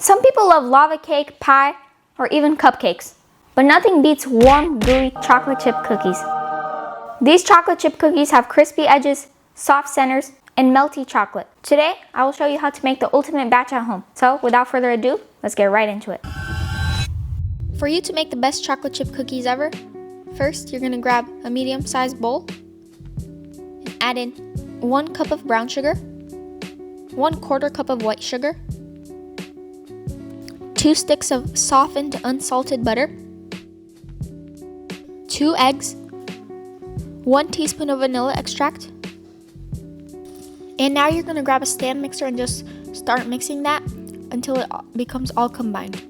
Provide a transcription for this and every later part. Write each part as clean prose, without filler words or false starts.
Some people love lava cake, pie, or even cupcakes, but nothing beats warm, gooey chocolate chip cookies. These chocolate chip cookies have crispy edges, soft centers, and melty chocolate. Today, I will show you how to make the ultimate batch at home. So, without further ado, let's get right into it. For you to make the best chocolate chip cookies ever, first you're gonna grab a medium-sized bowl and add in 1 cup of brown sugar, 1/4 cup of white sugar, 2 sticks of softened unsalted butter, 2 eggs, 1 teaspoon of vanilla extract, and now you're going to grab a stand mixer and just start mixing that until it becomes all combined.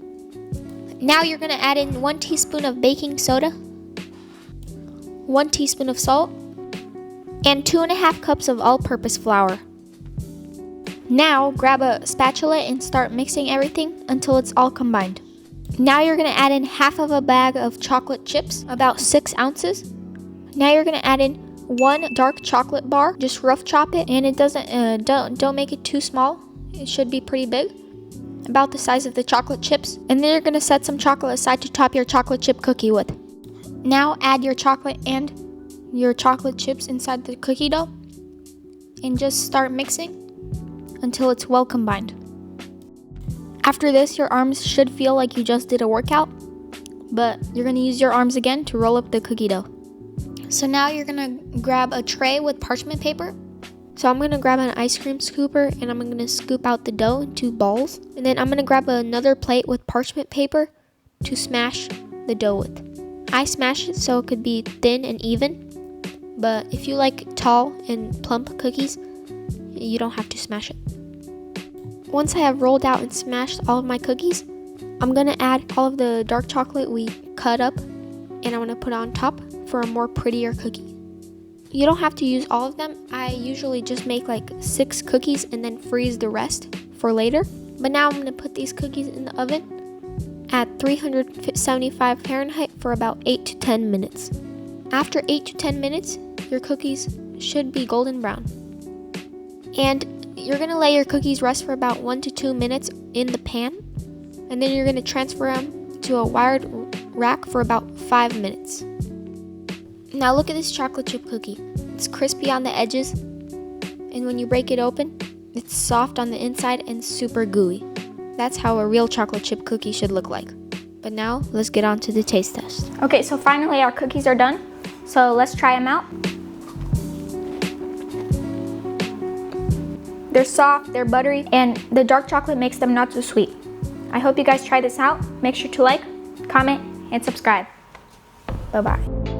Now you're going to add in 1 teaspoon of baking soda, 1 teaspoon of salt, and 2.5 cups of all-purpose flour. Now grab a spatula and start mixing everything until it's all combined. Now you're going to add in half of a bag of chocolate chips, about 6 ounces. Now you're going to add in 1 dark chocolate bar, just rough chop it, and it doesn't don't make it too small. It should be pretty big, about the size of the chocolate chips. And then you're going to set some chocolate aside to top your chocolate chip cookie with. Now add your chocolate and your chocolate chips inside the cookie dough and just start mixing until it's well combined. After this, your arms should feel like you just did a workout, but you're going to use your arms again to roll up the cookie dough. So now you're going to grab a tray with parchment paper. So I'm going to grab an ice cream scooper and I'm going to scoop out the dough in 2 balls. And then I'm going to grab another plate with parchment paper to smash the dough with. I smash it so it could be thin and even, but if you like tall and plump cookies, you don't have to smash it. Once I have rolled out and smashed all of my cookies, I'm going to add all of the dark chocolate we cut up and I'm going to put on top for a more prettier cookie. You don't have to use all of them. I usually just make like 6 cookies and then freeze the rest for later. But now I'm going to put these cookies in the oven at 375 Fahrenheit for about 8 to 10 minutes. After 8 to 10 minutes, your cookies should be golden brown. And you're going to let your cookies rest for about 1 to 2 minutes in the pan. And then you're going to transfer them to a wired rack for about 5 minutes. Now look at this chocolate chip cookie. It's crispy on the edges, and when you break it open, it's soft on the inside and super gooey. That's how a real chocolate chip cookie should look like. But now, let's get on to the taste test. Okay, so finally our cookies are done. So let's try them out. They're soft, they're buttery, and the dark chocolate makes them not too sweet. I hope you guys try this out. Make sure to like, comment, and subscribe. Bye-bye.